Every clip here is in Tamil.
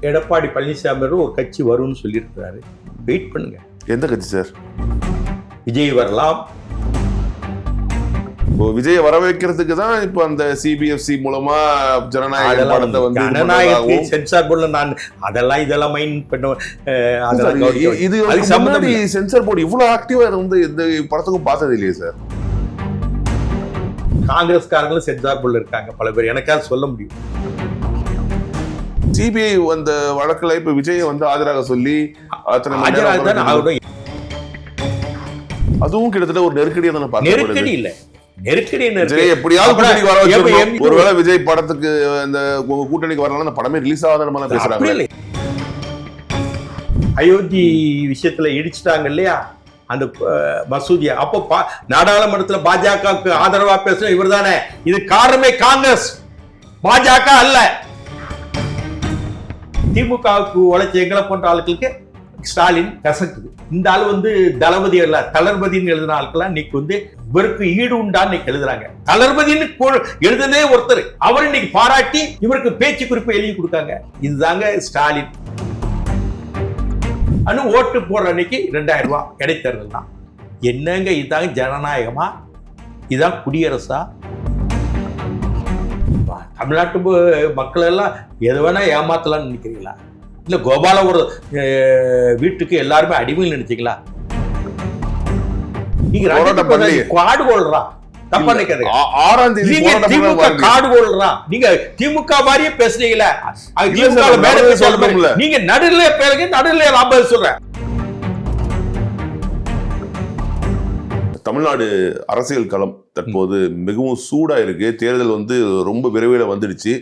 எடப்பாடி பழனிசாமி ஒரு கட்சி வரும்னு சொல்லியிருக்கிறாரு. வெயிட் பண்ணுங்க. எந்த கட்சி சார்? விஜய் வரலாம். விஜய் வர வைக்கிறதுக்கு தான் இப்ப அந்த சிபிஎஃப்சி மூலமா ஜனநாயகத்தை சென்சார் போர்டுல நான் இதெல்லாம் மைண்ட் பண்ணுவேன். இது முன்னாடி சென்சார் போர்டு இவ்வளவு ஆக்டிவா இருந்து எந்த படத்துக்கும் பார்த்தது இல்லையே சார். காங்கிரஸ்காரங்களும் சென்சார் போர்டுல இருக்காங்க பல பேர், எனக்காக சொல்ல முடியும். சிபிஐ அந்த வழக்குல இப்ப விஜய் ஆஜராக சொல்லி அதுவும் கிட்டத்தட்ட ஒரு நெருக்கடியா தானே. நெருக்கடி இல்ல, நெருக்கடி எப்படியாவது ஒருவேளை விஜய் படத்துக்கு இந்த கூட்டணிக்கு வரலாம் அந்த படமே ரிலீஸ் ஆகாத பேசுறாங்க. அயோத்தி விஷயத்துல இடிச்சிட்டாங்க இல்லையா அந்த மசூதியா, அப்போ நாடாளுமன்றத்துல பாஜகவுக்கு ஆதரவா பேசுற இவர் தானே. இது காரணமே காங்கிரஸ், பாஜக அல்ல. திமுகவுக்கு உழைச்ச எங்களை போன்ற ஆட்களுக்கு ஸ்டாலின் கசக்குது. இந்த ஆள் தளபதி அல்ல தளர்பதினு எழுதின ஆட்கள்லாம் இன்னைக்கு இவருக்கு ஈடு உண்டான்னு இன்னைக்கு எழுதுறாங்க. தளர்பதினு எழுதுனதே ஒருத்தர், அவர் இன்னைக்கு பாராட்டி இவருக்கு பேச்சு குறிப்பு எழுதி கொடுக்காங்க. இதுதாங்க ஸ்டாலின். ஓட்டு போடுற அன்னைக்கு 2000 ரூபாய் இடைத்தேர்தல் தான். என்னங்க இதுதாங்க ஜனநாயகமா? இதுதான் குடியரசா? தமிழ்நாட்டு மக்கள் எல்லாம் எது வேணா ஏமாத்தலாம்னு நினைக்கிறீங்களா? இல்ல கோபால ஒரு வீட்டுக்கு எல்லாருமே அடிமையில் நினைச்சீங்களா? நீங்க காடு கொள்றா தப்பா நினைக்காதீங்க. காடு கொள்றா நீங்க திமுக மாதிரியே பேசுறீங்களா? நீங்க நடுநிலை பேருங்க, நடுநிலை நான் சொல்றேன். தமிழ்நாடு அரசியல் களம் தற்போது மிகவும் சூடா இருக்கு. தேர்தல் ரொம்ப விரைவில் வந்துடுச்சு.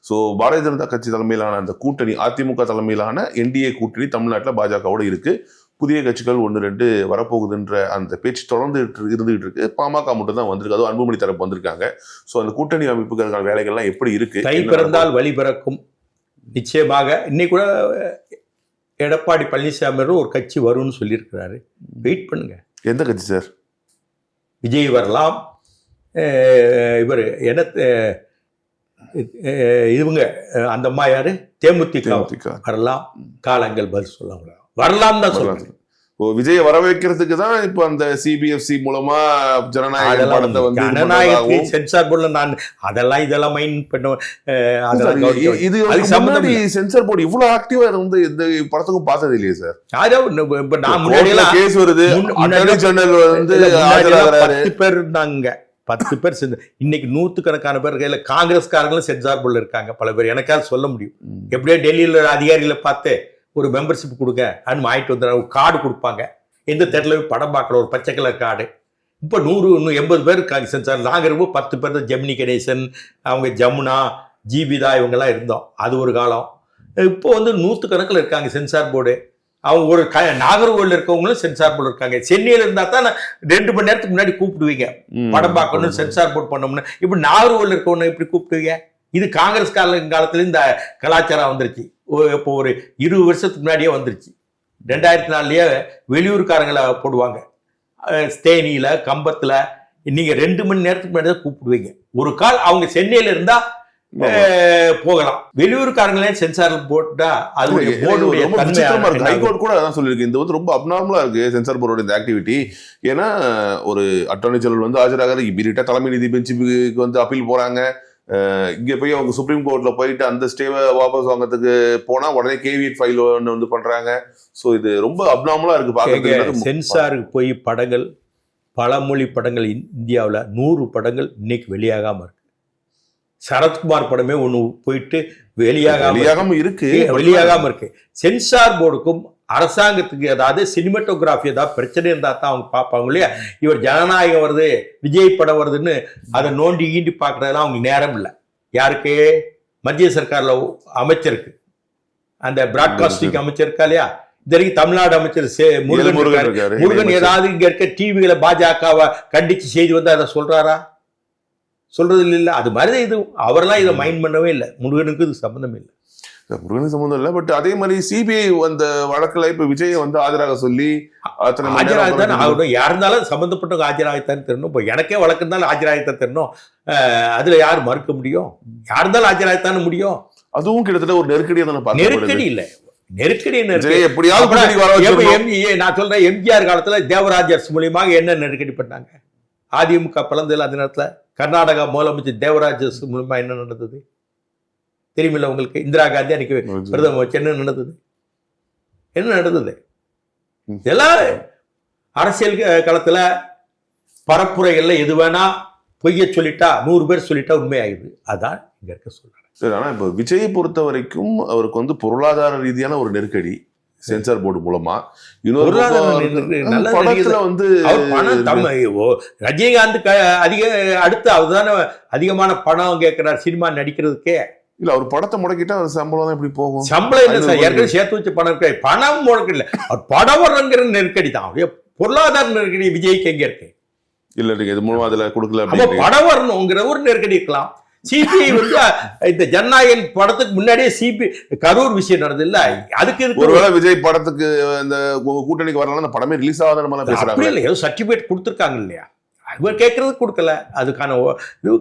ஸோ பாரதிய ஜனதா கட்சி தலைமையிலான அந்த கூட்டணி, அதிமுக தலைமையிலான என்டிஏ கூட்டணி தமிழ்நாட்டில் பாஜகவோட இருக்கு. புதிய கட்சிகள் 1-2 வரப்போகுதுன்ற அந்த பேச்சு தொடர்ந்து இருந்துகிட்டு இருக்கு. பாமக மட்டும் தான் வந்திருக்கு, அதுவும் அன்புமணி தரப்பு வந்திருக்காங்க. ஸோ அந்த கூட்டணி அமைப்புகளுக்கான வேலைகள்லாம் எப்படி இருக்கு? கை பிறந்தால் வழி பிறக்கும். நிச்சயமாக இன்னைக்கு கூட எடப்பாடி பழனிசாமி ஒரு கட்சி வரும்னு சொல்லியிருக்கிறாரு. வெயிட் பண்ணுங்க. எந்த கட்சி சார்? விஜய் வரலாம். இவர் என்ன இவங்க அந்த அம்மா யாரு, தேமுதிக வரலாம். காலங்கள் பதில் சொல்ல வரலாம் தான் சொல்றாங்க. விஜய வர வைக்கிறதுக்கு தான் இப்ப அந்த சிபிஎஃப்சி மூலமா ஜனநாயகத்தை சென்சார் போர்டுல நான் இதெல்லாம் மைண்ட் பண்ணுவேன். சென்சார் போர்டு இவ்வளவு ஆக்டிவா இருந்து எந்த படத்துக்கும் பார்த்தது இல்லையே சார். நான் முன்னாடி கேஸ் வருது, 10 பேர் இருந்தாங்க, 10 பேர் செஞ்சு இன்னைக்கு 100கணக்கான பேர் கையில காங்கிரஸ்காரங்களும் சென்சார் போர்டுல இருக்காங்க பல பேர், எனக்காக சொல்ல முடியும். எப்படியோ டெல்லியில அதிகாரிகளை பார்த்து ஒரு மெம்பர்ஷிப் கொடுங்க அப்படின்னு வாங்கிட்டு வந்துடுறாங்க. ஒரு கார்டு கொடுப்பாங்க, எந்த தேட்டர்ல போய் படம் பார்க்கல, ஒரு பச்சை கலர் கார்டு. இப்போ 180 பேர் இருக்காங்க சென்சார். நாங்கள் ரொம்ப 10 பேர் தான். ஜெமினி கணேசன், அவங்க ஜமுனா, ஜீவிதா இவங்கெல்லாம் இருந்தோம் அது ஒரு காலம். இப்போ 100கணக்கில் இருக்காங்க சென்சார் போர்டு. அவங்க ஒரு நாகர்கோவில் இருக்கவங்களும் சென்சார் போர்டு இருக்காங்க. சென்னையில் இருந்தா தான் 2 மணி நேரத்துக்கு முன்னாடி கூப்பிடுவீங்க படம் பார்க்கணும், சென்சார் போர்டு பண்ணோம்னு. இப்போ நாகர்கோவில் இருக்கவங்க எப்படி கூப்பிடுவீங்க? இது காங்கிரஸ் காலத்துல இந்த கலாச்சாரம் வந்துருச்சு. இப்போ ஒரு 20 வருஷத்துக்கு முன்னாடியே வந்துருச்சு. 2004லயே வெளியூர்காரங்களை போடுவாங்க. தேனியில, கம்பத்துல நீங்க 2 மணி நேரத்துக்கு முன்னாடி தான் கூப்பிடுவீங்க. ஒரு கால் அவங்க சென்னையில இருந்தா போகலாம். வெளியூர்காரங்களே சென்சார் போட்டா அது ஹைகோர்ட் கூட அதான் சொல்லியிருக்கு. இந்த ரொம்ப அப்நார்மலா இருக்கு சென்சார் போர்டோட இந்த ஆக்டிவிட்டி. ஏன்னா ஒரு அட்டார்னி ஜெனரல் ஆஜராக இமீடியட்டா தலைமை நீதி பெஞ்சுக்கு அப்பீல் போறாங்க. இங்க போய் அவங்க சுப்ரீம் கோர்ட்ல போயிட்டு அந்த ஸ்டேவை வாபஸ் வாங்கறதுக்கு போனா உடனே கேவியட் ஃபைல் ஒன்று பண்றாங்க. ஸோ இது ரொம்ப அப்நார்மலா இருக்கு பாக்குறதுக்கு. சென்சாருக்கு போய் படங்கள், பல மொழி படங்கள் இந்தியாவில் 100 படங்கள் இன்னைக்கு வெளியாகாம இருக்கு. சரத்குமார் படமே ஒன்று போயிட்டு வெளியாகாம இருக்கு. சென்சார் போர்டுக்கும் அரசாங்கத்துக்கு ஏதாவது சினிமாட்டோகிராஃபி ஏதாவது பிரச்சனை இருந்தா தான் அவங்க பார்ப்பாங்க இல்லையா? இவர் ஜனநாயகம் வருது, விஜய் படம் வருதுன்னு அதை நோண்டி ஈண்டி பார்க்கறதுலாம் அவங்க நேரம் இல்லை. யாருக்கு? மத்திய சர்க்கார்ல அமைச்சருக்கு, அந்த பிராட்காஸ்டிங் அமைச்சர் இருக்கா இல்லையா? இது வரைக்கும் தமிழ்நாடு அமைச்சர் முருகன் ஏதாவது இங்க இருக்க டிவிகளை பாஜகவை கண்டிச்சு செய்தி வந்து அதை சொல்றாரா? சொல்றது இல்லை. அது மாதிரி இது அவரெல்லாம் இதை மைண்ட் பண்ணவே இல்லை. முருகனுக்கு இது சம்பந்தம் இல்லை. முருகனுக்கு சம்பந்தம் இல்லை. பட் அதே மாதிரி சிபிஐ அந்த வழக்குல இப்ப விஜய் ஆஜராக சொல்லி ஆஜராகத்தான் ஆகணும். யார் இருந்தாலும் சம்பந்தப்பட்டவங்க ஆஜராகத்தான் தெரியணும். இப்போ எனக்கே வழக்கு இருந்தாலும் ஆஜராகத்தான் தெரியணும். அதுல யார் மறுக்க முடியும்? யார் இருந்தாலும் ஆஜராகத்தானே முடியும். அதுவும் கிட்டத்தட்ட ஒரு நெருக்கடியா தானே நெருக்கடி இல்ல, நெருக்கடி எப்படியாவது நான் சொல்றேன், எம்ஜிஆர் காலத்துல தேவராஜர்ஸ் மூலியமாக என்ன நெருக்கடி பண்ணாங்க? அதிமுக பிளந்ததில் அந்த நேரத்துல கர்நாடகா முதலமைச்சர் தேவராஜர்ஸ் மூலமா என்ன நடந்தது தெரியுமில்ல உங்களுக்கு? இந்திரா காந்தி அன்னைக்கு பிரதமர் வச்சு என்ன நடந்தது? என்ன நடந்தது? இதெல்லாம் அரசியல் களத்துல பரப்புரைகள்ல எது வேணா பொய்ய சொல்லிட்டா 100 பேர் சொல்லிட்டா உண்மையாகுது. அதான் இங்க இருக்க சொல்றேன். சரி, ஆனா இப்ப விஜயை பொறுத்த வரைக்கும் அவருக்கு வந்து பொருளாதார ரீதியான ஒரு நெருக்கடி சென்சார் போர்டு மூலமா. இன்னொரு படத்துல வந்து ரஜினிகாந்த் அதிக அடுத்து அவர்தான அதிகமான பணம் கேட்கிறார் சினிமா நடிக்கிறதுக்கே. இல்ல, அவர் படத்தை முடக்கிட்டா சம்பளம் தான் எப்படி போகும்? சம்பளம் என்ன சார், ஏற்கனவே சேர்த்து வச்ச பணம் இருக்க, பணம் முடக்க இல்ல, அவர் படம் வரங்கிற நெருக்கடி தான். பொருளாதார நெருக்கடி விஜய்க்கு எங்க இருக்கு? இல்ல, இது மூலமா அதுல கொடுக்கல, படம் வரணுங்கிற ஒரு நெருக்கடி இருக்கலாம். சிபிஐ வந்து இந்த ஜனநாயகன் படத்துக்கு முன்னாடியே சிபிஐ கரூர் விஷயம் நடந்தது இல்ல, அதுக்கு ஒருவேளை விஜய் படத்துக்கு இந்த கூட்டணிக்கு வரலாம், அந்த படமே ரிலீஸ் ஆகாத பேசுறாங்க. இல்ல, ஏதோ சர்டிபிகேட் கொடுத்துருக்காங்க இல்லையா, அவர் கேட்கறது கொடுக்கல, அதுக்கான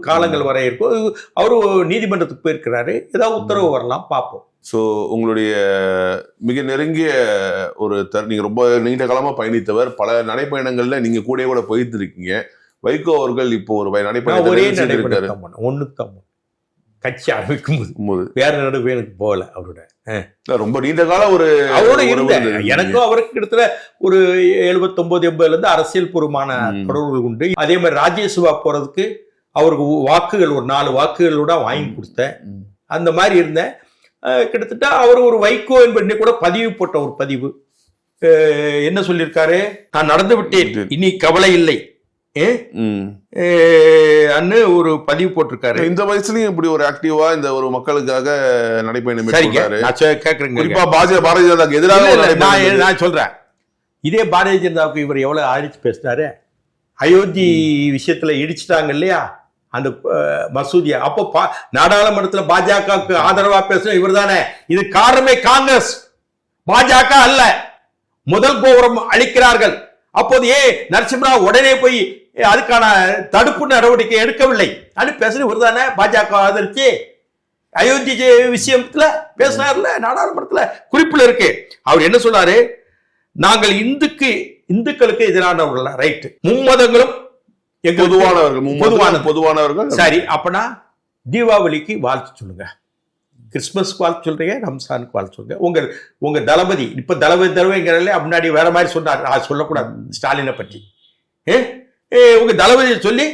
காலங்கள் வர இருக்கும். அவரு நீதிமன்றத்துக்கு போயிருக்கிறாரு, ஏதாவது உத்தரவு வரலாம், பார்ப்போம். ஸோ உங்களுடைய மிக நெருங்கிய ஒரு நீங்க ரொம்ப நீண்ட காலமா பயணித்தவர், பல நடைப்பயணங்கள்ல நீங்க கூட போயிட்டு இருக்கீங்க. வைகோ அவர்கள் இப்போ ஒரு நடைபயணம் ஒண்ணுக்கு கட்சி ஆரம்பிக்கும் போது வேற நடைபயணத்துக்கு போகல. அவரோட ரொம்ப நீண்ட காலம் ஒரு அவரோட இருந்த எனக்கும் அவருக்கு கிட்டத்தட்ட ஒரு 79-80 இருந்து அரசியல் பூர்வமான தொடர்புகள் உண்டு. அதே மாதிரி ராஜ்யசபா போறதுக்கு அவருக்கு வாக்குகள் ஒரு 4 வாக்குகளோட வாங்கி கொடுத்தேன். அந்த மாதிரி இருந்தேன். கிட்டத்தட்ட அவர் ஒரு வைகோ என்பதை கூட பதிவு போட்ட ஒரு பதிவு என்ன சொல்லியிருக்காரு, நான் நடந்து விட்டேன், இனி கவலை இல்லை அன்னு ஒரு பதிவு போட்டிருக்காரு. இந்த வயசுலயும் இப்படி ஒரு ஆக்டிவா இந்த ஒரு மக்களுக்காக நடைபயணம் கேக்குறேன். பாரதிய ஜனதாக்கு எதிராக நான் சொல்றேன், இதே பாரதிய ஜனதாவுக்கு இவர் எவ்வளவு ஆதரிச்சு பேசினாரு. அயோத்தி விஷயத்துல இடிச்சுட்டாங்க இல்லையா அந்த மசூதியா, அப்போ நாடாளுமன்றத்துல பாஜகவுக்கு ஆதரவா பேசுற இவர் தானே. இது காரணமே காங்கிரஸ், பாஜக அல்ல. முதல் கோபுரம் அளிக்கிறார்கள். அப்போது நரசிம்மராவ் உடனே போய் அதுக்கான தடுப்பு நடவடிக்கை எடுக்கவில்லை அது பேசுறது இவர் தானே. பாஜக ஆதரிச்சு அயோத்தி விஷயத்துல பேசினார்ல, நாடாளுமன்றத்துல குறிப்பில் இருக்கு. அவர் என்ன சொன்னாரு, நாங்கள் இந்துக்களுக்கு எதிரானவர்கள், ரைட், மும்மதங்களும் பொதுவானவர்கள். சரி, அப்பனா தீபாவளிக்கு வாழ்த்து சொல்லுங்க, கிறிஸ்துமஸ்க்கு வாழ்த்து சொல்றீங்க, ரம்சானுக்கு வாழ்த்து சொல்லுங்க. உங்க தளபதி இப்ப தளபதிங்கிறதுல முன்னாடி வேற மாதிரி சொன்னார், அது சொல்லக்கூடாது ஸ்டாலினை பற்றி. உங்க தளபதியை சொல்லி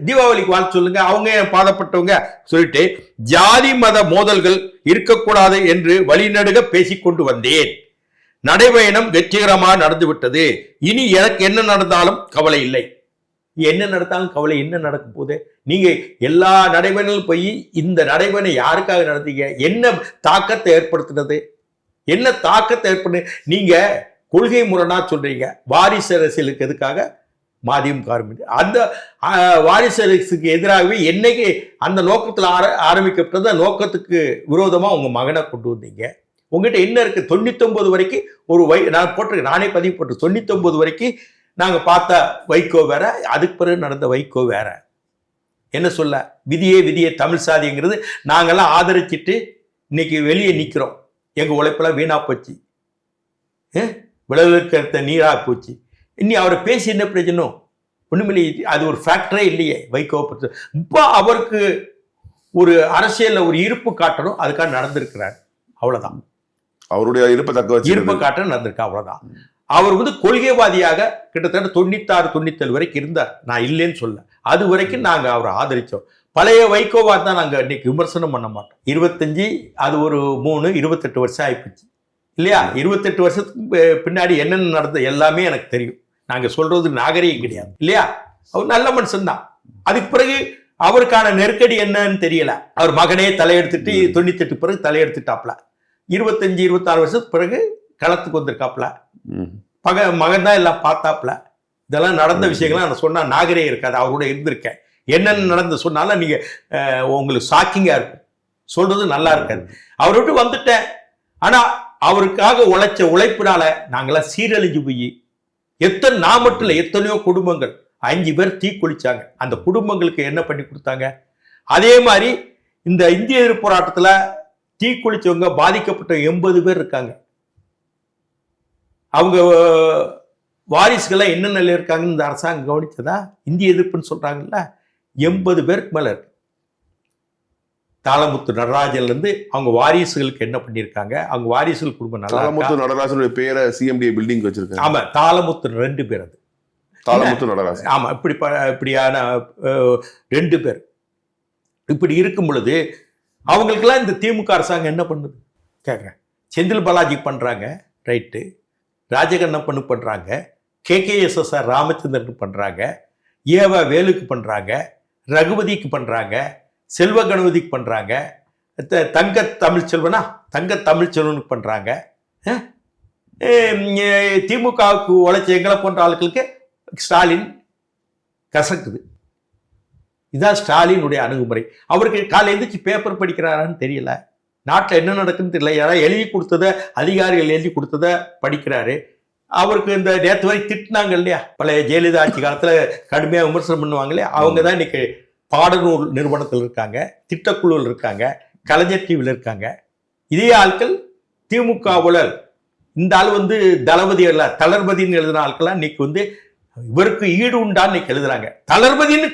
தீபாவளிக்கு வாழ்த்து சொல்லுங்க, அவங்க பாதப்பட்டவங்க சொல்லிட்டு ஜாதி மத மோதல்கள் இருக்கக்கூடாது என்று வழிநடுக பேசிக்கொண்டு வந்தேன். நடைபயணம் வெற்றிகரமாக நடந்துவிட்டது. இனி எனக்கு என்ன நடந்தாலும் கவலை இல்லை. என்ன நடந்தாலும் கவலை, என்ன நடக்கும் போது நீங்க எல்லா நடைபயணங்களும் போய் இந்த நடைபயணம் யாருக்காக நடந்தீங்க, என்ன தாக்கத்தை ஏற்படுத்தினது, என்ன தாக்கத்தை ஏற்படு, நீங்க கொள்கை முரணா சொல்றீங்க. வாரிசு அரசியலுக்கு எதுக்காக மதிமுக அந்த வாரிசு அரசுக்கு எதிராகவே என்னைக்கு அந்த நோக்கத்தில் ஆரம்பிக்கப்பட்டது, நோக்கத்துக்கு விரோதமா உங்க மகனை கொண்டு வந்தீங்க. உங்ககிட்ட என்ன இருக்கு? 99 வரைக்கும் ஒரு நான் போட்டிருக்கேன், நானே பதிவு போட்டு 99 வரைக்கும் நாங்க பார்த்த வைகோ வேற, அதுக்கு பிறகு நடந்த வைகோ வேற. என்ன சொல்ல, விதியே தமிழ் சாதிங்கிறது நாங்கெல்லாம் ஆதரிச்சிட்டு இன்னைக்கு வெளியே நிக்கிறோம். எங்க உழைப்பெல்லாம் வீணா போச்சு, விளைவிற்க நீரா போச்சு. இன்னி அவரை பேசி என்ன பிரயோஜனம்? ஒண்ணுமில்லை, அது ஒரு ஃபேக்டரே இல்லையே வைகோ பற்றி. இப்போ அவருக்கு ஒரு அரசியல்ல ஒரு இருப்பு காட்டணும், அதுக்காக நடந்திருக்கிறார், அவ்வளவுதான். அவருடைய இருப்பு காட்ட நடந்திருக்கா, அவ்வளவுதான். அவர் வந்து கொள்கைவாதியாக கிட்டத்தட்ட 96-97 வரைக்கும் இருந்தார், நான் இல்லைன்னு சொல்ல. அது வரைக்கும் நாங்க அவரை ஆதரிச்சோம். பழைய வைகோவா தான் நாங்க இன்னைக்கு விமர்சனம் பண்ண மாட்டோம். 25 அது ஒரு 3 28 வருஷம் ஆயிப்போச்சு இல்லையா? 28 வருஷத்துக்கு பின்னாடி என்னென்ன நடந்தது எல்லாமே எனக்கு தெரியும். நாங்க சொல்றது நாகரிகம் கிடையாது இல்லையா? அவர் நல்ல மனுஷன் தான். அதுக்கு பிறகு அவருக்கான நெருக்கடி என்னன்னு தெரியல. அவர் மகனே தலையெடுத்துட்டு 98 பிறகு தலையெடுத்துட்டாப்ல. 25-26 வருஷத்துக்கு பிறகு களத்துக்கு வந்திருக்காப்ல. மகன் தான் எல்லாம் பார்த்தாப்ல. இதெல்லாம் நடந்த விஷயங்கள்லாம் நான் சொன்னா நாகரிகம் இருக்காது. அவரோட இருந்திருக்கேன், என்னென்ன நடந்து சொன்னாலும் நீங்க உங்களுக்கு ஷாக்கிங்கா இருக்கும், சொல்றது நல்லா இருக்காது. அவரை விட்டு வந்துட்டேன். ஆனா அவருக்காக உழைச்ச உழைப்பினால நாங்கெல்லாம் சீரழிஞ்சு போய் நான் மட்டும் இல்லை, எத்தனையோ குடும்பங்கள் 5 பேர் தீக்குளிச்சாங்க. அந்த குடும்பங்களுக்கு என்ன பண்ணி கொடுத்தாங்க? அதே மாதிரி இந்த இந்திய எதிர்ப்பு போராட்டத்துல தீக்குளிச்சவங்க பாதிக்கப்பட்ட 80 பேர் இருக்காங்க. அவங்க வாரிசுகள்லாம் என்ன நிலையில் இருக்காங்கன்னு இந்த அரசாங்கம் கவனிச்சதா? இந்திய எதிர்ப்புன்னு சொல்றாங்கல்ல, 80 பேருக்கு மேல இருக்கு. தாளமுத்து நடராஜன்ல இருந்து அவங்க வாரிசுகளுக்கு என்ன பண்ணிருக்காங்க, அவங்க வாரிசுகள் குடும்பம் நல்லா தாளமுத்து நடராஜனுடைய பேரை சிஎம்டி பில்டிங் வச்சிருக்காங்க. ஆமா, தாளமுத்து 2 பேர், அது தாளமுத்து நடராஜன். ஆமா, இப்படியான 2 பேர். இப்படி இருக்கும் பொழுது அவங்களுக்கெல்லாம் இந்த திமுக அரசாங்கம் என்ன பண்ணுது கேட்குறேன். செந்தில் பாலாஜி பண்றாங்க, ரைட்டு. ராஜகண்ணப்பனு பண்றாங்க, KKSSR ராமச்சந்திரன் பண்றாங்க, ஏவா வேலுக்கு பண்றாங்க, ரகுபதிக்கு பண்றாங்க, செல்வ கணபதிக்கு பண்றாங்க, தங்க தமிழ்ச்செல்வனா தங்க தமிழ்ச்செல்வனுக்கு பண்றாங்க. திமுகவுக்கு உழைச்ச எங்களை போன்ற ஆட்களுக்கு ஸ்டாலின் கசக்குது. இதுதான் ஸ்டாலினுடைய அணுகுமுறை. அவருக்கு காலை எழுந்திரிச்சு பேப்பர் படிக்கிறாரான்னு தெரியல, நாட்டில் என்ன நடக்குன்னு தெரியல. யாராவது எழுதி கொடுத்ததை, அதிகாரிகள் எழுதி கொடுத்ததை படிக்கிறாரு. அவருக்கு இந்த நேற்று வரை திட்டினாங்க இல்லையா, பழைய ஜெயலலிதா ஆட்சி காலத்துல கடுமையா விமர்சனம் பண்ணுவாங்க இல்லையா, அவங்க தான் இன்னைக்கு பாடநூல் நிறுவனத்தில் இருக்காங்க, திட்டக்குழுவில் இருக்காங்க, கலைஞர் டிவியில் இருக்காங்க. இதே ஆட்கள் திமுக ஊழல், இந்த ஆள் தளபதி அல்ல தளர்பதினு எழுதின ஆட்கள்லாம் இன்னைக்கு இவருக்கு ஈடு உண்டான்னு இன்னைக்கு எழுதுறாங்க. தளர்பதினு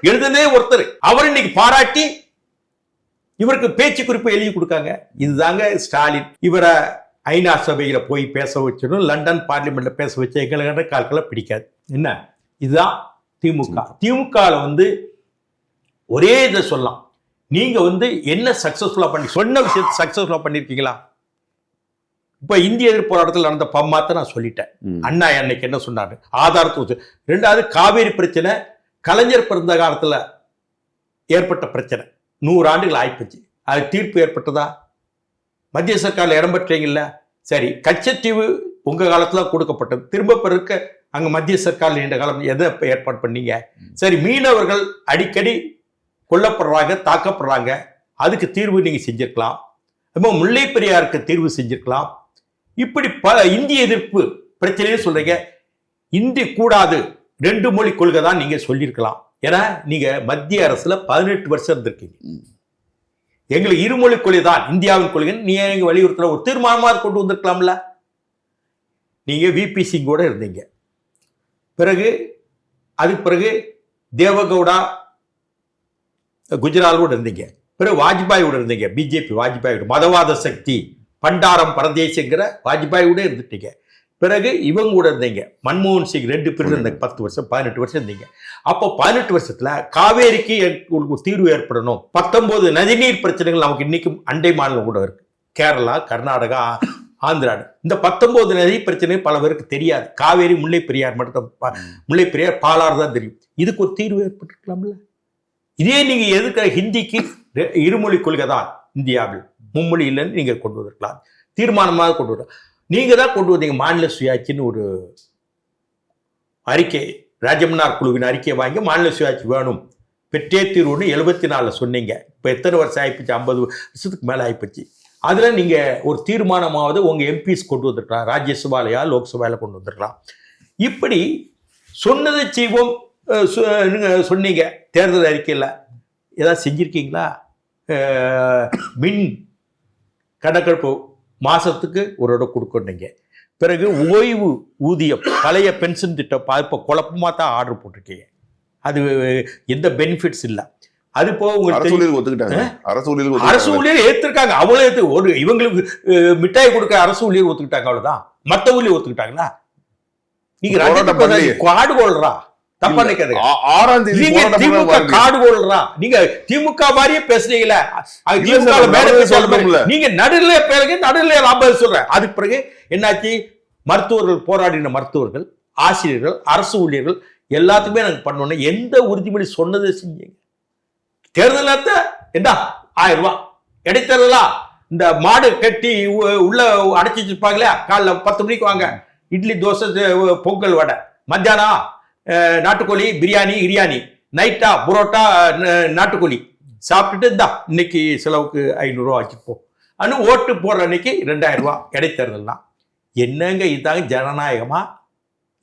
எழுதுனதே ஒருத்தர், அவர் இன்னைக்கு பாராட்டி இவருக்கு பேச்சு குறிப்பு எழுதி கொடுக்காங்க. இதுதாங்க ஸ்டாலின். இவரை ஐநா சபையில போய் பேச வச்சிடும், லண்டன் பார்லிமெண்ட்ல பேச வச்ச எங்களுக்கு கால்களை பிடிக்காது. என்ன, இதுதான் திமுக. திமுக ஒரே இதை சொல்லலாம், நீங்க என்ன சக்சஸ்ஃபுல்லா பண்ணி சொன்ன விஷயத்தை சக்சஸ்ஃபுல்லா பண்ணிருக்கீங்களா? இப்ப இந்திய எதிர்ப்பு போராட்டத்தில் நடந்த பம்மாத்த நான் சொல்லிட்டேன். அண்ணா அன்னைக்கு என்ன சொன்னாரு, ஆதாரத்து. 2வது காவேரி பிரச்சனை, கலைஞர் பிறந்த காலத்துல ஏற்பட்ட பிரச்சனை, 100 ஆண்டுகள் ஆயிப்போச்சு. அது தீர்ப்பு ஏற்பட்டதா? மத்திய சர்க்கார்ல இடம் பெற்றீங்கல்ல, சரி. கச்சத்தீவு உங்க காலத்துல கொடுக்கப்பட்டது, திரும்ப பிறக்க அங்க மத்திய சர்க்கார் நீண்ட காலம் எதை ஏற்பாடு பண்ணீங்க? சரி, மீனவர்கள் அடிக்கடி கொல்லப்படுறாங்க, தாக்கப்படுறாங்க, அதுக்கு தீர்வு நீங்க செஞ்சிருக்கலாம். முல்லை பெரியாருக்கு தீர்வு செஞ்சிருக்கலாம். இப்படி பல இந்திய எதிர்ப்பு பிரச்சனையே சொல்றீங்க. இந்தி கூடாது, 2 மொழி கொள்கை தான் நீங்க சொல்லியிருக்கலாம். ஏன்னா நீங்க மத்திய அரசுல 18 வருஷம் இருந்திருக்கீங்க. எங்களுக்கு 2 மொழி கொள்கை தான் இந்தியாவின் கொள்கை, நீங்க வலியுறுத்தல ஒரு தீர்மானமா கொண்டு வந்திருக்கலாம்ல. நீங்க VP சிங் கூட இருந்தீங்க, பிறகு அதுக்கு பிறகு தேவகவுடா குஜராலோடு இருந்தீங்க, பிறகு வாஜ்பாயோட இருந்தீங்க, பிஜேபி வாஜ்பாயோட மதவாத சக்தி பண்டாரம் பரதேசிங்கிற வாஜ்பாயோட இருந்துட்டீங்க. பிறகு இவங்க கூட இருந்தீங்க, மன்மோகன் சிங், 2 பேர் இருந்தீங்க. 10 வருஷம் 18 வருஷம் இருந்தீங்க. அப்போ 18 வருஷத்துல காவேரிக்கு ஒரு தீர்வு ஏற்படணும். 19 நதிநீர் பிரச்சனைகள் நமக்கு இன்னைக்கும் அண்டை மாநிலம் கூட இருக்கு, கேரளா, கர்நாடகா, ஆந்திராடு. இந்த 19 நதி பிரச்சனை பல பேருக்கு தெரியாது. காவேரி, முல்லை பெரியார் மட்டும், முல்லை பெரியார் பாலாறு தான் தெரியும். இதுக்கு ஒரு தீர்வு ஏற்பட்டுருக்கலாம்ல. இதே நீங்க எதுக்கு ஹிந்திக்கு 2 மொழி கொள்கை தான் இந்தியாவில், மும்மொழி இல்லைன்னு நீங்க கொண்டு வந்திருக்கலாம், தீர்மானமாக கொண்டு வர. நீங்க தான் கொண்டு வந்தீங்க மாநில சுயாட்சின்னு ஒரு அறிக்கை, ராஜமன்னார் குழுவின் அறிக்கையை வாங்கி மாநில சுயாட்சி வேணும், பெற்றே தீர்வுன்னு 74 சொன்னீங்க. இப்போ எத்தனை வருஷம் ஆயிப்போச்சு? 50 வருஷத்துக்கு மேலே ஆயிப்போச்சு. அதுல நீங்க ஒரு தீர்மானமாவது உங்க எம்பிஸ் கொண்டு வந்திருக்கலாம், ராஜ்யசபாலையா லோக்சபால கொண்டு வந்திருக்கலாம். இப்படி சொன்னதை செய்வோம் சொன்னீங்க. தேர்தல் அறிக்கையில் ஏதாவது செஞ்சிருக்கீங்களா? மின் கணக்கெடுப்பு மாசத்துக்கு ஒரு இடம் கொடுக்கணுங்க. பிறகு ஓய்வு ஊதியம், பழைய பென்ஷன் திட்டம் இப்போ குழப்பமா தான் ஆர்டர் போட்டிருக்கீங்க, அது எந்த பெனிஃபிட்ஸ் இல்லை. அது போக உங்களுக்கு அரசு ஊழியர் ஏத்துருக்காங்க, அவங்களே ஒரு இவங்களுக்கு மிட்டாய் கொடுக்க அரசு ஊழியர் ஒத்துக்கிட்டாங்க, அவ்வளவுதான். மற்ற ஊழியர் ஒத்துக்கிட்டாங்களா? நீங்க காடு கொள்றா தப்பா நினைக்காதீங்க. 6ஆம் தேதி திமுக காடு கொள்றா, நீங்க திமுக மாதிரியே பேசுறீங்களா? நீங்க நடுநிலை பிறகு நடுநிலை லாபம் சொல்றேன். அதுக்கு பிறகு என்னாச்சு? மருத்துவர்கள் போராடின மருத்துவர்கள், ஆசிரியர்கள், அரசு ஊழியர்கள் எல்லாத்துக்குமே நாங்க பண்ணோம். எந்த உறுதிமொழி சொன்னதை செஞ்சீங்க? தேர்தல் என்ன 1000 ரூபாய் இடைத்தேர்தலா? இந்த மாடு கட்டி உள்ள அடைச்சி வச்சிருப்பாங்களே, காலைல 10 மணிக்கு வாங்க, இட்லி, தோசை, பொங்கல், வடை, மத்தியானம் நாட்டுக்கோழி பிரியாணி கிரியாணி, நைட்டா புரோட்டா நாட்டுக்கோழி சாப்பிட்டுட்டு இந்தா இன்னைக்கு செலவுக்கு 500 ரூபா வச்சுப்போம் அனு ஓட்டு போடுற அன்னைக்கு 2000 ரூபா இடைத்தேர்தல் தான். என்னங்க இதாங்க ஜனநாயகமா?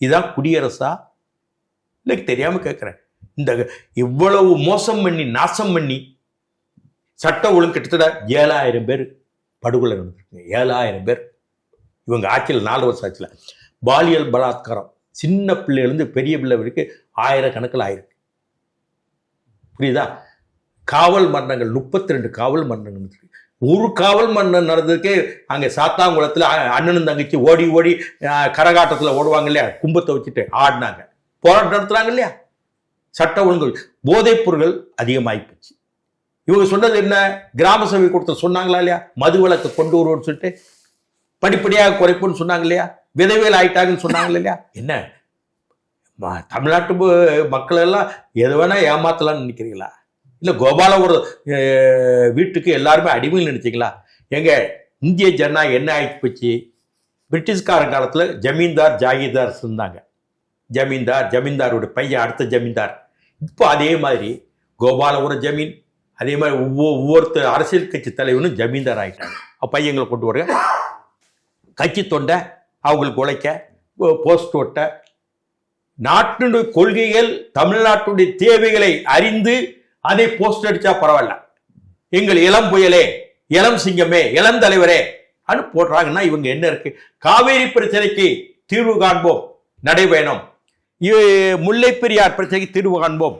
இதான் குடியரசா? இல்லை தெரியாம கேட்குறேன். இந்த இவ்வளவு மோசம் பண்ணி நாசம் பண்ணி சட்ட ஒழுங்கு கிட்டத்தட்ட 7000 பேர் படுகொலை நடந்திருக்கு. 7000 பேர் இவங்க ஆட்சியில் 4 வருஷம் ஆட்சியில். பாலியல் பலாத்காரம் சின்ன பிள்ளைலேருந்து பெரிய பிள்ளை வரைக்கும் ஆயிரக்கணக்கில் ஆயிருக்கு. புரியுதா? காவல் மரணங்கள் 32 காவல் மரணங்கள் நடந்திருக்கு. ஒரு காவல் மரணம் நடந்ததுக்கே அங்கே சாத்தாங்குளத்தில் அண்ணனும் தங்கச்சி ஓடி ஓடி கரகாட்டத்தில் ஓடுவாங்க இல்லையா, கும்பத்தை வச்சுட்டு ஆடினாங்க, போராட்டம் நடத்துறாங்க இல்லையா. சட்ட ஒழுங்கு, போதைப் பொருட்கள் அதிகமாகி போச்சு. இவங்க சொன்னது என்ன, கிராம சபை கொடுத்த சொன்னாங்களா இல்லையா, மது விலக்கு கொண்டு வருவோம்னு சொல்லிட்டு படிப்படியாக குறைப்புன்னு சொன்னாங்க இல்லையா, விதவியல் ஆயிட்டாங்கன்னு சொன்னாங்க இல்லையா. என்ன தமிழ்நாட்டு மக்கள் எல்லாம் எது வேணா ஏமாத்தலாம்னு நினைக்கிறீங்களா? இல்லை கோபாலபுரம் வீட்டுக்கு எல்லாருமே அடிமையில் நினைச்சிங்களா? எங்க இந்திய ஜனநாயகம் என்ன ஆகி போச்சு? பிரிட்டிஷ்காரன் காலத்தில் ஜமீன்தார் ஜாகிர்தார் இருந்தாங்க. ஜமீன்தாருடைய பையன் அடுத்த ஜமீன்தார். இப்போ அதே மாதிரி கோபாலபுரம் ஜமீன், அதே மாதிரி ஒவ்வொருத்தர் அரசியல் கட்சி தலைவனும் ஜமீன்தார் ஆகிட்டாங்க. பையங்களை கொண்டு வர கட்சி தொண்டை அவங்களுக்கு உழைக்க போஸ்ட் ஓட்ட, நாட்டினுடைய கொள்கைகள் தமிழ்நாட்டுடைய தேவைகளை அறிந்து அதை போஸ்ட் அடிச்சா பரவாயில்ல, எங்கள் இளம் புயலே, இளம் சிங்கமே, இளம் தலைவரே அனு போடுறாங்கன்னா இவங்க என்ன இருக்கு? காவேரி பிரச்சனைக்கு தீர்வு காண்போம் நடைபயணம், முல்லை பெரியார் பிரச்சனைக்கு தீர்வு காண்போம்,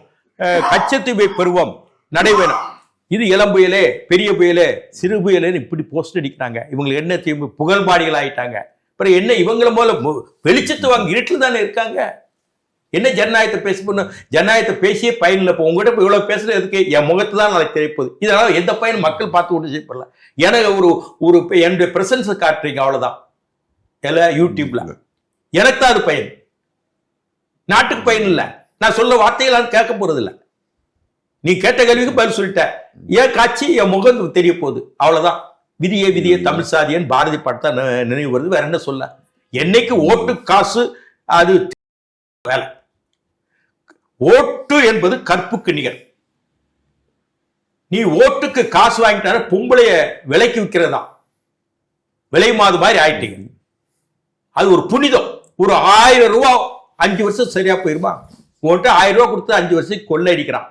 கச்சத்தீவை பெறுவோம் நடைபயணம். இது இளம் புயலே, பெரிய புயலே, சிறு புயலேன்னு இப்படி போஸ்ட் அடிக்கிறாங்க. இவங்களுக்கு என்ன தீர்வு? புகழ்பாடிகள் ஆயிட்டாங்க. அப்புறம் என்ன இவங்கள போல வெளிச்சத்து வாங்க இருட்டில் தானே இருக்காங்க. என்ன ஜனநாயகத்தை பேசணும்? ஜனநாயகத்தை பேசியே பயன் இல்லை. இப்போ உங்ககிட்ட இவ்வளவு பேசுறது எதுக்கு? என் முகத்தை தான் நாளைக்கு தெரியப்போகுது. இதனால எந்த பயன் மக்கள் பார்த்து ஒன்று செய்யப்படல. எனக்கு ஒரு என்னுடைய பிரசன்ஸை காட்டுறீங்க, அவ்வளவுதான். எல்லாம் யூடியூப்ல எனக்கு தான் அது பயன், நாட்டுக்கு பயன் இல்லை. நான் சொல்ல வார்த்தைகள் கேட்க போறது இல்லை. நீ கேட்ட கேள்விக்கு பதில் சொல்லிட்ட. ஏன் காட்சி என் முகம் தெரிய போகுது, அவ்வளவுதான். விதியே விதியே தமிழ் சாதியன் பாரதி பாட்டா நினைவு வருது. வேற என்ன சொல்ல? என்னைக்கு ஓட்டு காசு அது வேலை. ஓட்டு என்பது கற்புக்கு நிகர். நீ ஓட்டுக்கு காசு வாங்கிட்டார பொம்பளைய விலைக்கு விற்கிறதா, விலை மாது மாதிரி ஆயிட்டீங்க. அது ஒரு புனிதம். ஒரு 1000 ரூபாய் 5 வருஷம் சரியா போயிருமா? உன்கிட்ட 1000 ரூபாய் கொடுத்து 5 வருஷத்துக்கு கொள்ளை அடிக்கிறான்,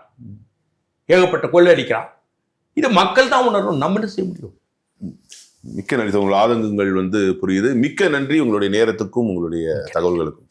ஏகப்பட்ட கொள்ளை அடிக்கிறான். இது மக்கள் தான் உணரணும், நம்ம என்ன செய்ய முடியும்? மிக்க நன்றி. உங்கள் ஆதங்கங்கள் புரியுது. மிக்க நன்றி உங்களுடைய நேரத்துக்கும் உங்களுடைய தகவல்களுக்கும்.